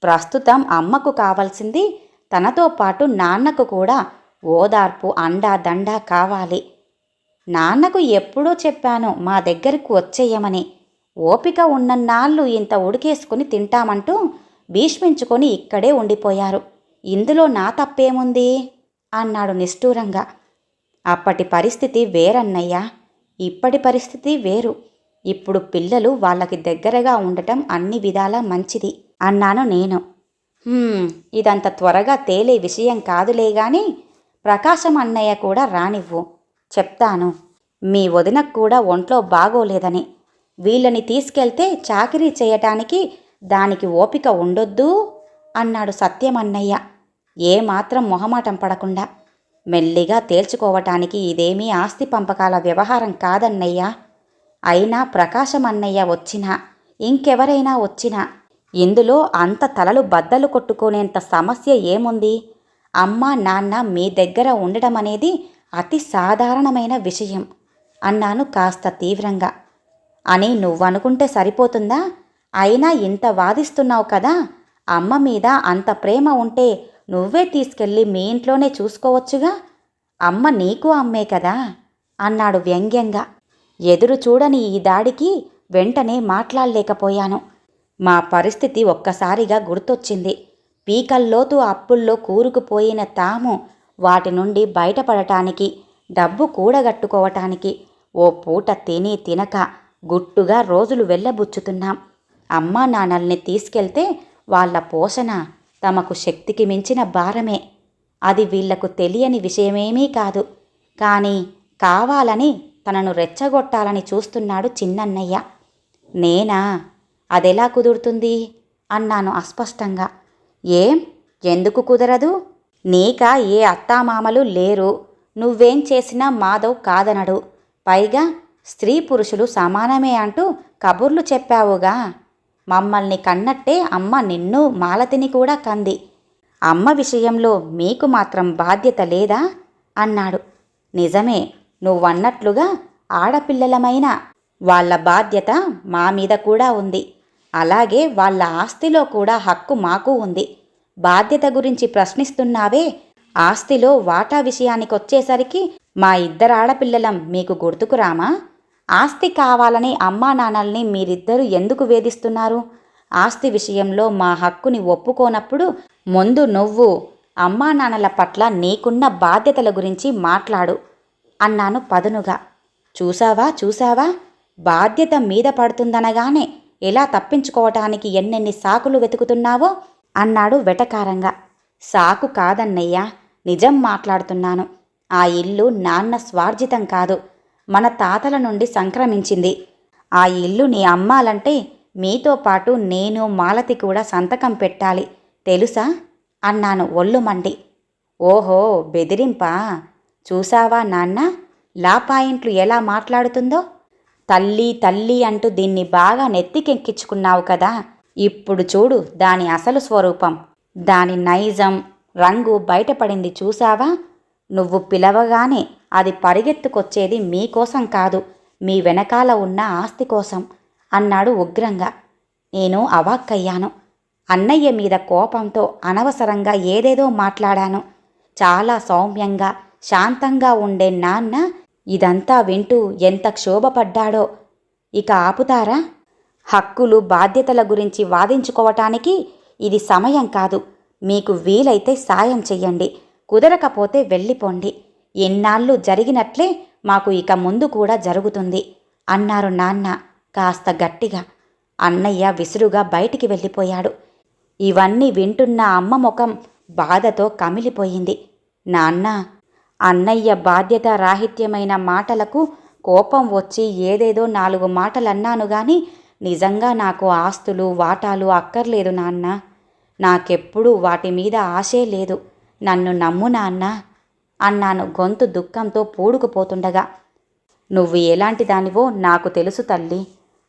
ప్రస్తుతం అమ్మకు కావాల్సింది తనతో పాటు నాన్నకు కూడా ఓదార్పు, అండా దండా కావాలి. నాన్నకు ఎప్పుడో చెప్పాను మా దగ్గరకు వచ్చేయమని. ఓపిక ఉన్నన్నాళ్ళు ఇంత ఉడికేసుకుని తింటామంటూ భీష్మించుకొని ఇక్కడే ఉండిపోయారు. ఇందులో నా తప్పేముంది అన్నాడు నిష్ఠూరంగా. అప్పటి పరిస్థితి వేరన్నయ్యా, ఇప్పటి పరిస్థితి వేరు. ఇప్పుడు పిల్లలు వాళ్ళకి దగ్గరగా ఉండటం అన్ని విధాలా మంచిది అన్నాను నేను. ఇదంత త్వరగా తేలే విషయం కాదులే గాని ప్రకాశం అన్నయ్య కూడా రానివ్వు, చెప్తాను. మీ వదినకు కూడా ఒంట్లో బాగోలేదని. వీళ్ళని తీసుకెళ్తే చాకిరీ చేయటానికి దానికి ఓపిక ఉండొద్దు అన్నాడు సత్యమన్నయ్య ఏమాత్రం మొహమాటం పడకుండా. మెల్లిగా తేల్చుకోవటానికి ఇదేమీ ఆస్తి పంపకాల వ్యవహారం కాదన్నయ్యా. అయినా ప్రకాశం అన్నయ్య వచ్చినా ఇంకెవరైనా వచ్చినా ఇందులో అంత తలలు బద్దలు కొట్టుకునేంత సమస్య ఏముంది? అమ్మ నాన్న మీ దగ్గర ఉండడం అనేది అతి సాధారణమైన విషయం అన్నాను కాస్త తీవ్రంగా. అని నువ్వనుకుంటే సరిపోతుందా? అయినా ఇంత వాదిస్తున్నావు కదా, అమ్మ మీద అంత ప్రేమ ఉంటే నువ్వే తీసుకెళ్ళి మీ ఇంట్లోనే చూసుకోవచ్చుగా. అమ్మ నీకు అమ్మే కదా అన్నాడు వ్యంగ్యంగా. ఎదురు చూడని ఈ దాడికి వెంటనే మాట్లాడలేకపోయాను. మా పరిస్థితి ఒక్కసారిగా గుర్తొచ్చింది. పీకల్లోతు అప్పుల్లో కూరుకుపోయిన తాము వాటి నుండి బయటపడటానికి, డబ్బు కూడగట్టుకోవటానికి ఓ పూట తిని తినక గుట్టుగా రోజులు వెళ్ళబుచ్చుతున్నాం. అమ్మా నాన్నల్ని తీసుకెళ్తే వాళ్ళ పోషణ తమకు శక్తికి మించిన భారమే. అది వీళ్లకు తెలియని విషయమేమీ కాదు. కానీ కావాలని తనను రెచ్చగొట్టాలని చూస్తున్నాడు చిన్నన్నయ్య. నేనా? అదెలా కుదురుతుంది అన్నాను అస్పష్టంగా. ఎందుకు కుదరదు? నీక ఏ అత్తామామలు లేరు. నువ్వేం చేసినా మాధవ్ కాదనడు. పైగా స్త్రీ పురుషులు సమానమే అంటూ కబుర్లు చెప్పావుగా. మమ్మల్ని కన్నట్టే అమ్మ నిన్ను మాలతిని కూడా కంది. అమ్మ విషయంలో మీకు మాత్రం బాధ్యత లేదా అన్నాడు. నిజమే, నువ్వన్నట్లుగా ఆడపిల్లలమైన వాళ్ళ బాధ్యత మా మీద కూడా ఉంది. అలాగే వాళ్ళ ఆస్తిలో కూడా హక్కు మాకు ఉంది. బాధ్యత గురించి ప్రశ్నిస్తున్నావే, ఆస్తిలో వాటా విషయానికొచ్చేసరికి మా ఇద్దరు ఆడపిల్లలం మీకు గుర్తుకురామా? ఆస్తి కావాలని అమ్మా నాన్నల్ని మీరిద్దరూ ఎందుకు వేధిస్తున్నారు? ఆస్తి విషయంలో మా హక్కుని ఒప్పుకోనప్పుడు ముందు నువ్వు అమ్మా నాన్నల పట్ల నీకున్న బాధ్యతల గురించి మాట్లాడు అన్నాను పదునుగా. చూసావా, బాధ్యత మీద పడుతుందనగానే ఎలా తప్పించుకోవటానికి ఎన్నెన్ని సాకులు వెతుకుతున్నావో అన్నాడు వెటకారంగా. సాకు కాదన్నయ్యా, నిజం మాట్లాడుతున్నాను. ఆ ఇల్లు నాన్న స్వార్జితం కాదు, మన తాతల నుండి సంక్రమించింది. ఆ ఇల్లుని అమ్మాలంటే మీతో పాటు నేను మాలతి కూడా సంతకం పెట్టాలి, తెలుసా అన్నాను ఒళ్ళు మండి. ఓహో, బెదిరింపా? చూసావా నాన్న, లా పాయింట్లు ఎలా మాట్లాడుతుందో. తల్లి తల్లి అంటూ దీన్ని బాగా నెత్తికెక్కించుకున్నావు కదా. ఇప్పుడు చూడు దాని అసలు స్వరూపం, దాని నైజం రంగు బయటపడింది చూసావా? నువ్వు పిలవగానే అది పరిగెత్తుకొచ్చేది మీకోసం కాదు, మీ వెనకాల ఉన్న ఆస్తి కోసం అన్నాడు ఉగ్రంగా. నేను అవాక్కయ్యాను. అన్నయ్య మీద కోపంతో అనవసరంగా ఏదేదో మాట్లాడాను. చాలా సౌమ్యంగా శాంతంగా ఉండే నాన్న ఇదంతా వింటూ ఎంత క్షోభపడ్డాడో. ఇక ఆపుతారా? హక్కులు బాధ్యతల గురించి వాదించుకోవటానికి ఇది సమయం కాదు. మీకు వీలైతే సాయం చెయ్యండి, కుదరకపోతే వెళ్ళిపోండి. ఎన్నాళ్ళు జరిగినట్లే మాకు ఇక ముందు కూడా జరుగుతుంది అన్నారు నాన్న కాస్త గట్టిగా. అన్నయ్య విసురుగా బయటికి వెళ్ళిపోయాడు. ఇవన్నీ వింటున్న అమ్మ ముఖం బాధతో కమిలిపోయింది. నాన్న, అన్నయ్య బాధ్యత రాహిత్యమైన మాటలకు కోపం వచ్చి ఏదేదో 4 మాటలన్నాను గాని నిజంగా నాకు ఆస్తులు వాటాలు అక్కర్లేదు నాన్న. నాకెప్పుడూ వాటి మీద ఆశే లేదు. నన్ను నమ్ము నాన్న అన్నాను గొంతు దుఃఖంతో పూడుకుపోతుండగా. నువ్వు ఎలాంటి దానివో నాకు తెలుసు తల్లి.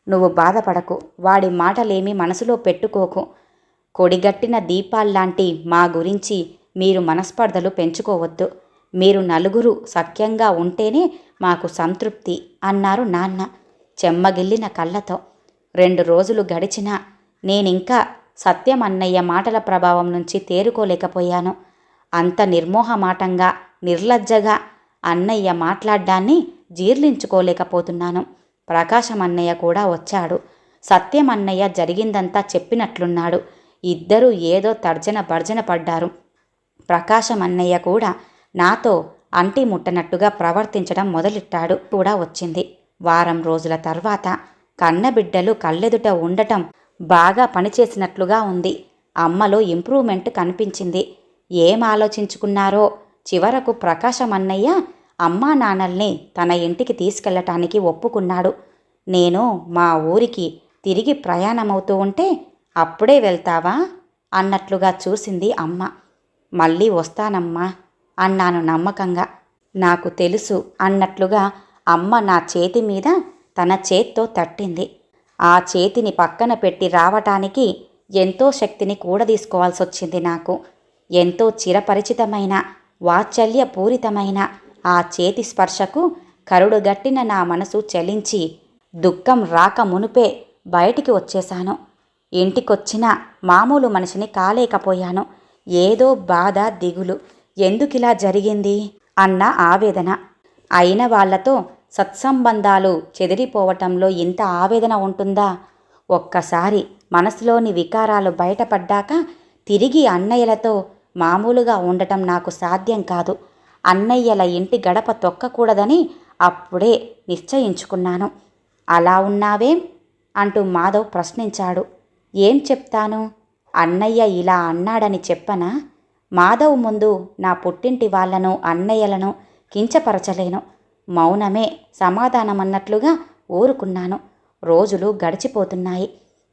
నువ్వు బాధపడకు, వాడి మాటలేమీ మనసులో పెట్టుకోకు. కొడిగట్టిన దీపాల్లాంటి మా గురించి మీరు మనస్పర్ధలు పెంచుకోవద్దు. మీరు నలుగురు సఖ్యంగా ఉంటేనే మాకు సంతృప్తి అన్నారు నాన్న చెమ్మగిల్లిన కళ్ళతో. 2 రోజులు గడిచినా నేనింకా సత్యం అన్నయ్య మాటల ప్రభావం నుంచి తేరుకోలేకపోయాను. అంత నిర్మోహమాటంగా నిర్లజ్జగా అన్నయ్య మాట్లాడ్డాన్ని జీర్ణించుకోలేకపోతున్నాను. ప్రకాశం అన్నయ్య కూడా వచ్చాడు. సత్యం అన్నయ్య జరిగిందంతా చెప్పినట్లున్నాడు. ఇద్దరూ ఏదో తర్జన భర్జన పడ్డారు. ప్రకాశం అన్నయ్య కూడా నాతో అంటి ముట్టనట్టుగా ప్రవర్తించడం మొదలెట్టాడు కూడా వచ్చింది. వారం రోజుల తర్వాత కన్నబిడ్డలు కళ్ళెదుట ఉండటం బాగా పనిచేసినట్లుగా ఉంది. అమ్మలో ఇంప్రూవ్మెంట్ కనిపించింది. ఏం ఆలోచించుకున్నారో చివరకు ప్రకాశం అన్నయ్య అమ్మా నాన్నల్ని తన ఇంటికి తీసుకెళ్లటానికి ఒప్పుకున్నాడు. నేను మా ఊరికి తిరిగి ప్రయాణమవుతూ ఉంటే అప్పుడే వెళ్తావా అన్నట్లుగా చూసింది అమ్మ. మళ్ళీ వస్తానమ్మా అన్నాను నమ్మకంగా. నాకు తెలుసు అన్నట్లుగా అమ్మ నా చేతి మీద తన చేత్తో తట్టింది. ఆ చేతిని పక్కన పెట్టి రావటానికి ఎంతో శక్తిని కూడదీసుకోవాల్సొచ్చింది నాకు. ఎంతో చిరపరిచితమైన వాత్సల్యపూరితమైన ఆ చేతి స్పర్శకు కరుడుగట్టిన నా మనసు చలించి దుఃఖం రాక మునుపే బయటికి వచ్చేశాను. ఇంటికొచ్చిన మామూలు మనిషిని కాలేకపోయాను. ఏదో బాధ, దిగులు. ఎందుకిలా జరిగింది అన్న ఆవేదన. అయిన వాళ్లతో సత్సంబంధాలు చెదిరిపోవటంలో ఇంత ఆవేదన ఉంటుందా? ఒక్కసారి మనసులోని వికారాలు బయటపడ్డాక తిరిగి అన్నయ్యలతో మామూలుగా ఉండటం నాకు సాధ్యం కాదు. అన్నయ్యల ఇంటి గడప తొక్కకూడదని అప్పుడే నిశ్చయించుకున్నాను. అలా ఉన్నావేం అంటూ మాధవ్ ప్రశ్నించాడు. ఏం చెప్తాను? అన్నయ్య ఇలా అన్నాడని చెప్పనా? మాధవ్ ముందు నా పుట్టింటి వాళ్లను అన్నయ్యలను కించపరచలేను. మౌనమే సమాధానమన్నట్లుగా ఊరుకున్నాను. రోజులు గడిచిపోతున్నాయి.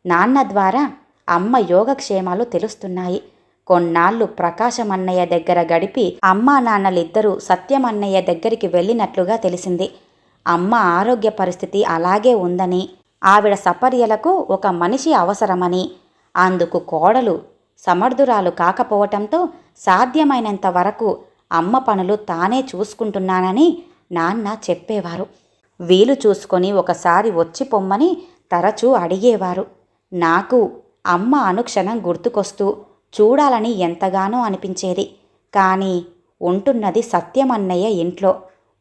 నాన్న ద్వారా అమ్మ యోగక్షేమాలు తెలుస్తున్నాయి. కొన్నాళ్ళు ప్రకాశం అన్నయ్య దగ్గర గడిపి అమ్మా నాన్నలిద్దరూ సత్యం అన్నయ్య దగ్గరికి వెళ్ళినట్లుగా తెలిసింది. అమ్మ ఆరోగ్య పరిస్థితి అలాగే ఉందని, ఆవిడ సపర్యలకు ఒక మనిషి అవసరమని, అందుకు కోడలు సమర్థురాలు కాకపోవటంతో సాధ్యమైనంత వరకు అమ్మ పనులు తానే చూసుకుంటున్నానని నాన్న చెప్పేవారు. వీలు చూసుకొని ఒకసారి వచ్చి పొమ్మని తరచూ అడిగేవారు. నాకు అమ్మ అనుక్షణం గుర్తుకొస్తూ చూడాలని ఎంతగానో అనిపించేది. కానీ ఉంటున్నది సత్యమన్నయ్య ఇంట్లో.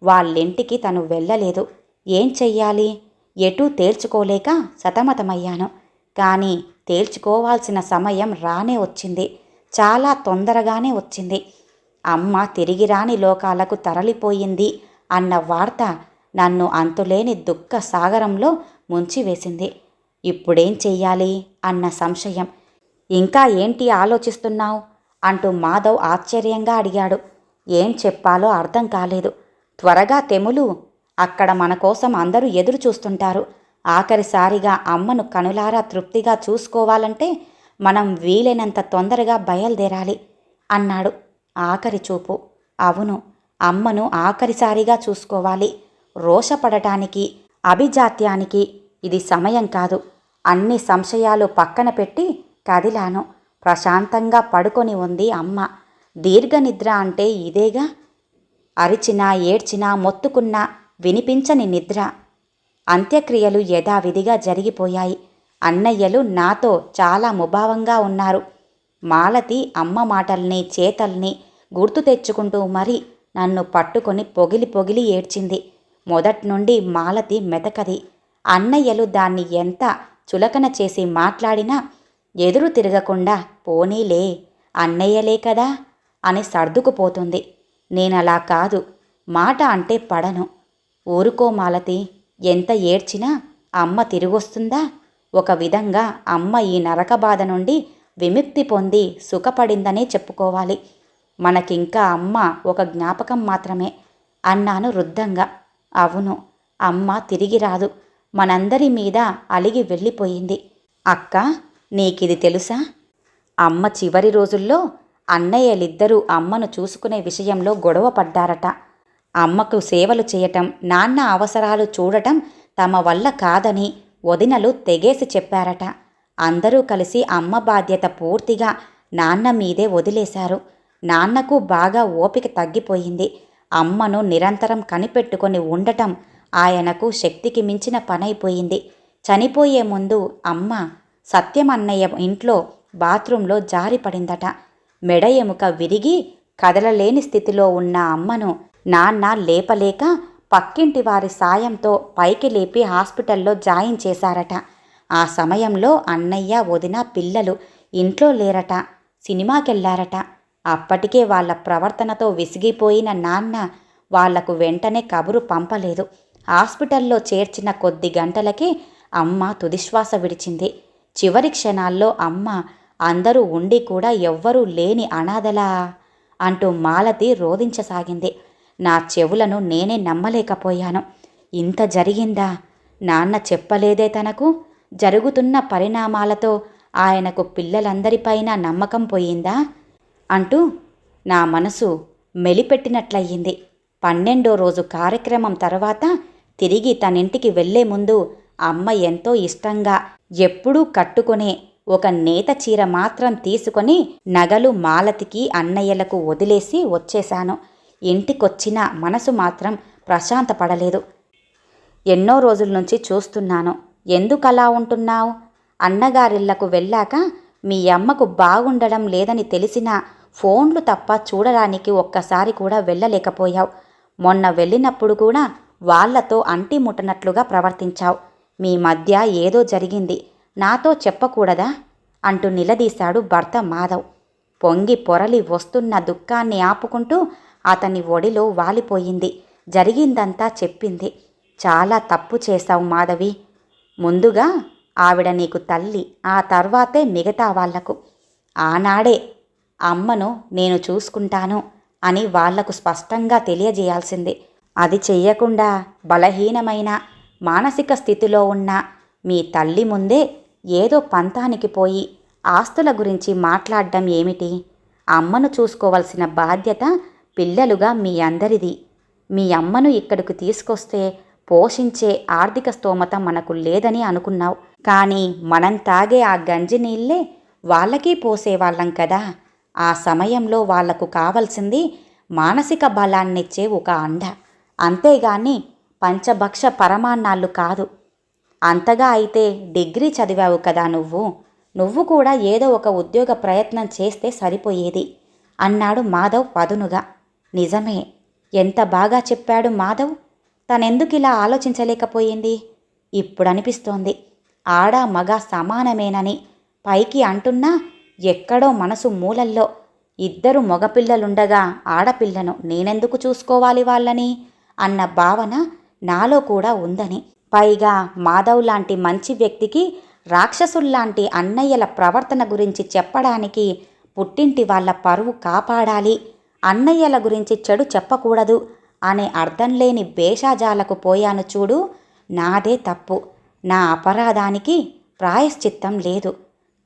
వాళ్ళింటికి తను వెళ్ళలేదు. ఏం చెయ్యాలి? ఎటూ తేల్చుకోలేక సతమతమయ్యాను. కానీ తేల్చుకోవాల్సిన సమయం రానే వచ్చింది. చాలా తొందరగానే వచ్చింది. అమ్మ తిరిగి రాని లోకాలకు తరలిపోయింది అన్న వార్త నన్ను అంతులేని దుఃఖ సాగరంలో ముంచివేసింది. ఇప్పుడేం చెయ్యాలి అన్న సంశయం. ఇంకా ఏంటి ఆలోచిస్తున్నావు అంటూ మాధవ్ ఆశ్చర్యంగా అడిగాడు. ఏం చెప్పాలో అర్థం కాలేదు. త్వరగా తెములు, అక్కడ మన కోసం అందరూ ఎదురు చూస్తుంటారు. ఆఖరిసారిగా అమ్మను కనులారా తృప్తిగా చూసుకోవాలంటే మనం వీలైనంత తొందరగా బయలుదేరాలి అన్నాడు. ఆఖరి చూపు. అవును, అమ్మను ఆఖరిసారిగా చూసుకోవాలి. రోషపడటానికి, అభిజాత్యానికి ఇది సమయం కాదు. అన్ని సంశయాలు పక్కన పెట్టి కదిలాను. ప్రశాంతంగా పడుకొని ఉంది అమ్మ. దీర్ఘనిద్ర అంటే ఇదేగా. అరిచినా ఏడ్చినా మొత్తుకున్నా వినిపించని నిద్ర. అంత్యక్రియలు యథావిధిగా జరిగిపోయాయి. అన్నయ్యలు నాతో చాలా ముభావంగా ఉన్నారు. మాలతి అమ్మ మాటల్ని చేతల్ని గుర్తు తెచ్చుకుంటూ మరీ నన్ను పట్టుకొని పొగిలి పొగిలి ఏడ్చింది. మొదట్నుండి మాలతి మెతకది. అన్నయ్యలు దాన్ని ఎంత చులకన చేసి మాట్లాడినా ఎదురు తిరగకుండా పోనీలే, అన్నయ్యలే కదా అని సర్దుకుపోతుంది. నేనలా కాదు, మాట అంటే పడను. ఊరుకో మాలతి, ఎంత ఏడ్చినా అమ్మ తిరిగొస్తుందా? ఒక విధంగా అమ్మ ఈ నరక బాధ నుండి విముక్తి పొంది సుఖపడిందనే చెప్పుకోవాలి. మనకింకా అమ్మ ఒక జ్ఞాపకం మాత్రమే అన్నాను రుద్ధంగా. అవును, అమ్మ తిరిగి రాదు, మనందరి మీద అలిగి వెళ్ళిపోయింది. అక్క, నీకిది తెలుసా? అమ్మ చివరి రోజుల్లో అన్నయ్యలిద్దరూ అమ్మను చూసుకునే విషయంలో గొడవ పడ్డారట. అమ్మకు సేవలు చేయటం, నాన్న అవసరాలు చూడటం తమ వల్ల కాదని వదినలు తెగేసి చెప్పారట. అందరూ కలిసి అమ్మ బాధ్యత పూర్తిగా నాన్న మీదే వదిలేశారు. నాన్నకు బాగా ఓపిక తగ్గిపోయింది. అమ్మను నిరంతరం కనిపెట్టుకొని ఉండటం ఆయనకు శక్తికి మించిన పనైపోయింది. చనిపోయే ముందు అమ్మ సత్యమన్నయ్య ఇంట్లో బాత్రూంలో జారిపడిందట. మెడ ఎముక విరిగి కదలలేని స్థితిలో ఉన్న అమ్మను నాన్న లేపలేక పక్కింటి వారి సాయంతో పైకి లేపి హాస్పిటల్లో జాయిన్ చేశారట. ఆ సమయంలో అన్నయ్య, వదిన, పిల్లలు ఇంట్లో లేరట, సినిమాకెళ్లారట. అప్పటికే వాళ్ళ ప్రవర్తనతో విసిగిపోయిన నాన్న వాళ్లకు వెంటనే కబురు పంపలేదు. హాస్పిటల్లో చేర్చిన కొద్ది గంటలకే అమ్మ తుదిశ్వాస విడిచింది. చివరి క్షణాల్లో అమ్మ అందరూ ఉండి కూడా ఎవ్వరూ లేని అనాథలా అంటూ మాలతి రోదించసాగింది. నా చెవులను నేనే నమ్మలేకపోయాను. ఇంత జరిగిందా? నాన్న చెప్పలేదే తనకు? జరుగుతున్న పరిణామాలతో ఆయనకు పిల్లలందరిపైన నమ్మకం పోయిందా అంటూ నా మనసు మెలిపెట్టినట్లయింది. 12వ రోజు కార్యక్రమం తర్వాత తిరిగి తనింటికి వెళ్లే ముందు అమ్మ ఎంతో ఇష్టంగా ఎప్పుడూ కట్టుకునే ఒక నేత చీర మాత్రం తీసుకొని నగలు మాలతికి, అన్నయ్యలకు వదిలేసి వచ్చేశాను. ఇంటికొచ్చిన మనసు మాత్రం ప్రశాంతపడలేదు. ఎన్నో రోజుల నుంచి చూస్తున్నాను. ఎందుకలా ఉంటున్నావు? అన్నగారిళ్లకు వెళ్ళాక మీ అమ్మకు బాగుండడం లేదని తెలిసినా ఫోన్లు తప్ప చూడడానికి ఒక్కసారి కూడా వెళ్ళలేకపోయావు. మొన్న వెళ్ళినప్పుడు కూడా వాళ్లతో అంటి ముట్టనట్లుగా ప్రవర్తించావు. మీ మధ్య ఏదో జరిగింది, నాతో చెప్పకూడదా అంటూ నిలదీశాడు భర్త మాధవ్. పొంగి పొరలి వస్తున్న దుఃఖాన్ని ఆపుకుంటూ అతని ఒడిలో వాలిపోయింది. జరిగిందంతా చెప్పింది. చాలా తప్పు చేశావు మాధవి. ముందుగా ఆవిడ నీకు తల్లి, ఆ తర్వాతే మిగతా వాళ్లకు. ఆనాడే అమ్మను నేను చూసుకుంటాను అని వాళ్లకు స్పష్టంగా తెలియజేయాల్సింది. అది చెయ్యకుండా బలహీనమైన మానసిక స్థితిలో ఉన్న మీ తల్లి ముందే ఏదో పంతానికి పోయి ఆస్తుల గురించి మాట్లాడడం ఏమిటి? అమ్మను చూసుకోవలసిన బాధ్యత పిల్లలుగా మీ అందరిది. మీ అమ్మను ఇక్కడికి తీసుకొస్తే పోషించే ఆర్థిక స్తోమత మనకు లేదని అనుకున్నావు. కానీ మనం తాగే ఆ గంజి నీళ్ళే వాళ్ళకి పోసేవాళ్ళం కదా. ఆ సమయంలో వాళ్లకు కావలసింది మానసిక బలాన్నిచ్చే ఒక అండ, అంతేగాని పంచభక్ష పరమాన్నాళ్ళు కాదు. అంతగా అయితే డిగ్రీ చదివావు కదా నువ్వు కూడా ఏదో ఒక ఉద్యోగ ప్రయత్నం చేస్తే సరిపోయేది అన్నాడు మాధవ్ పదునుగా. నిజమే, ఎంత బాగా చెప్పాడు మాధవ్. తనెందుకిలా ఆలోచించలేకపోయింది? ఇప్పుడనిపిస్తోంది. ఆడ మగ సమానమేనని పైకి అంటున్నా ఎక్కడో మనసు మూలల్లో ఇద్దరు మగపిల్లలుండగా ఆడపిల్లను నేనెందుకు చూసుకోవాలి వాళ్ళని అన్న భావన నాలో కూడా ఉందని. పైగా మాధవ్ లాంటి మంచి వ్యక్తికి రాక్షసుల్లాంటి అన్నయ్యల ప్రవర్తన గురించి చెప్పడానికి పుట్టింటి వాళ్ళ పరువు కాపాడాలి, అన్నయ్యల గురించి చెడు చెప్పకూడదు అనే అర్థం లేని భేషజాలకు పోయాను చూడు. నాదే తప్పు. నా అపరాధానికి ప్రాయశ్చిత్తం లేదు.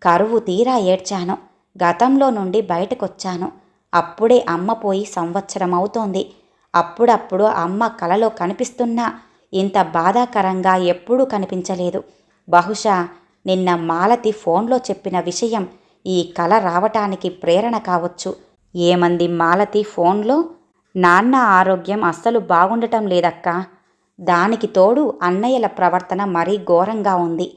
కరువు తీరా ఏడ్చాను. గతంలో నుండి బయటకొచ్చాను. అప్పుడే అమ్మ పోయి సంవత్సరం అవుతోంది. అప్పుడప్పుడు అమ్మ కలలో కనిపిస్తున్నా ఇంత బాధాకరంగా ఎప్పుడూ కనిపించలేదు. బహుశా నిన్న మాలతి ఫోన్లో చెప్పిన విషయం ఈ కల రావటానికి ప్రేరణ కావచ్చు. ఏమంది మాలతి ఫోన్లో? నాన్న ఆరోగ్యం అస్సలు బాగుండటం లేదక్కా. దానికి తోడు అన్నయ్యల ప్రవర్తన మరీ ఘోరంగా ఉంది.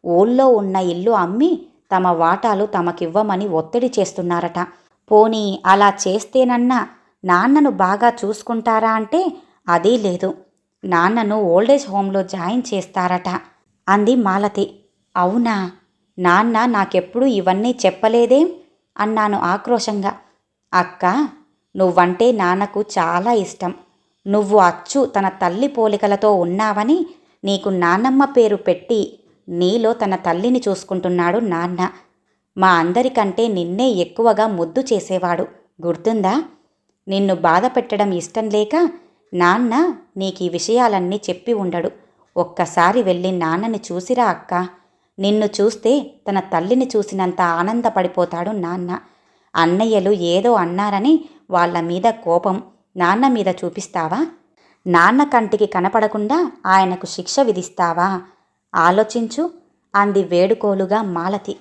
ఊళ్ళో ఉన్న ఇల్లు అమ్మి తమ వాటాలు తమకివ్వమని ఒత్తిడి చేస్తున్నారట. పోనీ అలా చేస్తేనన్నా నాన్నను బాగా చూసుకుంటారా అంటే అదీ లేదు. నాన్నను ఓల్డేజ్ హోంలో జాయిన్ చేస్తారట అంది మాలతి. అవునా? నాన్న నాకెప్పుడూ ఇవన్నీ చెప్పలేదేం అన్నాను ఆక్రోశంగా. అక్కా, నువ్వంటే నాన్నకు చాలా ఇష్టం. నువ్వు అచ్చు తన తల్లి పోలికలతో ఉన్నావని నీకు నాన్నమ్మ పేరు పెట్టి నీలో తన తల్లిని చూసుకుంటున్నాడు నాన్న. మా అందరికంటే నిన్నే ఎక్కువగా ముద్దు చేసేవాడు, గుర్తుందా? నిన్ను బాధ పెట్టడం ఇష్టం లేక నాన్న నీకు ఈ విషయాలన్నీ చెప్పి ఉండడు. ఒక్కసారి వెళ్ళి నాన్నని చూసిరా అక్కా. నిన్ను చూస్తే తన తల్లిని చూసినంత ఆనందపడిపోతాడు నాన్న. అన్నయ్యలు ఏదో అన్నారని వాళ్ళ మీద కోపం నాన్న మీద చూపిస్తావా? నాన్న కంటికి కనపడకుండా ఆయనకు శిక్ష విధిస్తావా? ఆలోచించు అంది వేడుకోలుగా మాలతి.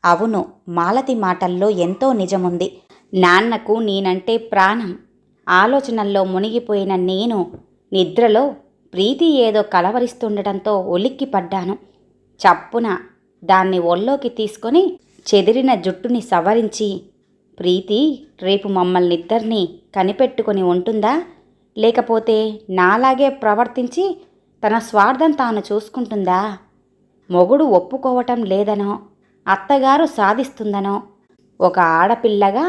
అవును, మాలతి మాటల్లో ఎంతో నిజముంది. నాన్నకు నేనంటే ప్రాణం. ఆలోచనల్లో మునిగిపోయిన నేను నిద్రలో ప్రీతి ఏదో కలవరిస్తుండటంతో ఉలిక్కిపడ్డాను. చప్పున దాన్ని ఒళ్ళోకి తీసుకొని చెదిరిన జుట్టుని సవరించి, ప్రీతి రేపు మమ్మల్నిద్దరినీ కనిపెట్టుకొని ఉంటుందా? లేకపోతే నాలాగే ప్రవర్తించి తన స్వార్థం తాను చూసుకుంటుందా? మొగుడు ఒప్పుకోవటం లేదనో, అత్తగారు సాధిస్తుందనో, ఒక ఆడపిల్లగా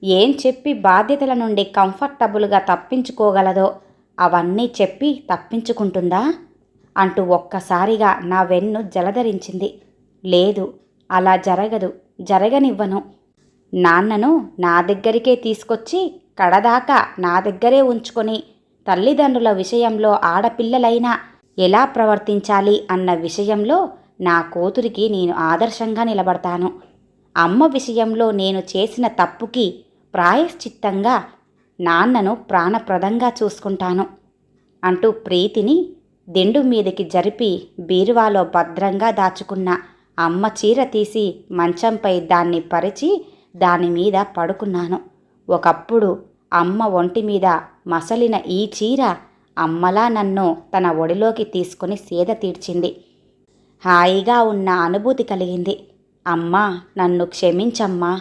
ఏం చెప్పి బాధ్యతల నుండి కంఫర్టబుల్గా తప్పించుకోగలదో అవన్నీ చెప్పి తప్పించుకుంటుందా అంటూ ఒక్కసారిగా నా వెన్ను జలధరించింది. లేదు, అలా జరగదు, జరగనివ్వను. నాన్నను నా దగ్గరికే తీసుకొచ్చి కడదాకా నా దగ్గరే ఉంచుకొని తల్లిదండ్రుల విషయంలో ఆడపిల్లలైనా ఎలా ప్రవర్తించాలి అన్న విషయంలో నా కూతురికి నేను ఆదర్శంగా నిలబడతాను. అమ్మ విషయంలో నేను చేసిన తప్పుకి ప్రాయశ్చిత్తంగా నాన్నను ప్రాణప్రదంగా చూసుకుంటాను అంటూ ప్రీతిని దిండు మీదకి జరిపి బీరువాలో భద్రంగా దాచుకున్న అమ్మ చీర తీసి మంచంపై దాన్ని పరిచి దానిమీద పడుకున్నాను. ఒకప్పుడు అమ్మ ఒంటి మీద మసలిన ఈ చీర అమ్మలా నన్ను తన ఒడిలోకి తీసుకుని సేద తీర్చింది. హాయిగా ఉన్న అనుభూతి కలిగింది. అమ్మా, నన్ను క్షమించమ్మా.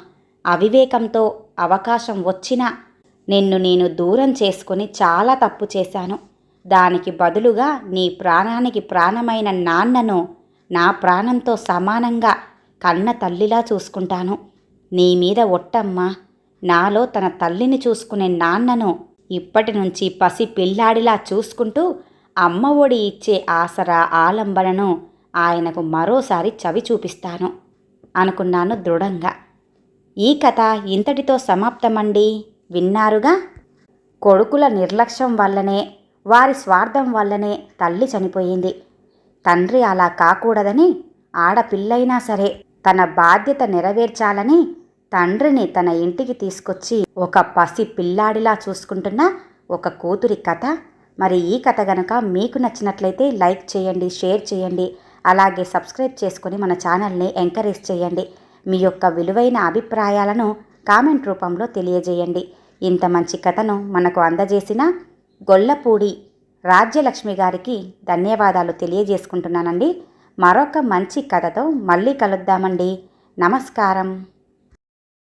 అవివేకంతో అవకాశం వచ్చినా నిన్ను నేను దూరం చేసుకుని చాలా తప్పు చేశాను. దానికి బదులుగా నీ ప్రాణానికి ప్రాణమైన నాన్నను నా ప్రాణంతో సమానంగా కన్న తల్లిలా చూసుకుంటాను. నీ మీద ఒట్టమ్మా. నాలో తన తల్లిని చూసుకునే నాన్నను ఇప్పటి నుంచి పసి పిల్లాడిలా చూసుకుంటూ అమ్మ ఒడి ఇచ్చే ఆసరా ఆలంబనను ఆయనకు మరోసారి చవి చూపిస్తాను అనుకున్నాను దృఢంగా. ఈ కథ ఇంతటితో సమాప్తమండి. విన్నారుగా? కొడుకుల నిర్లక్ష్యం వల్లనే, వారి స్వార్థం వల్లనే తల్లి చనిపోయింది. తండ్రి అలా కాకూడదని, ఆడపిల్లైనా సరే తన బాధ్యత నెరవేర్చాలని తండ్రిని తన ఇంటికి తీసుకొచ్చి ఒక పసి పిల్లాడిలా చూసుకుంటున్న ఒక కూతురి కథ. మరి ఈ కథ గనక మీకు నచ్చినట్లయితే లైక్ చేయండి, షేర్ చేయండి, అలాగే సబ్స్క్రైబ్ చేసుకొని మన ఛానల్ని ఎంకరేజ్ చేయండి. మీ యొక్క విలువైన అభిప్రాయాలను కామెంట్ రూపంలో తెలియజేయండి. ఇంత మంచి కథను మనకు అందజేసిన గొల్లపూడి రాజ్యలక్ష్మి గారికి ధన్యవాదాలు తెలియజేసుకుంటున్నానండి. మరొక మంచి కథతో మళ్ళీ కలుద్దామండి. నమస్కారం.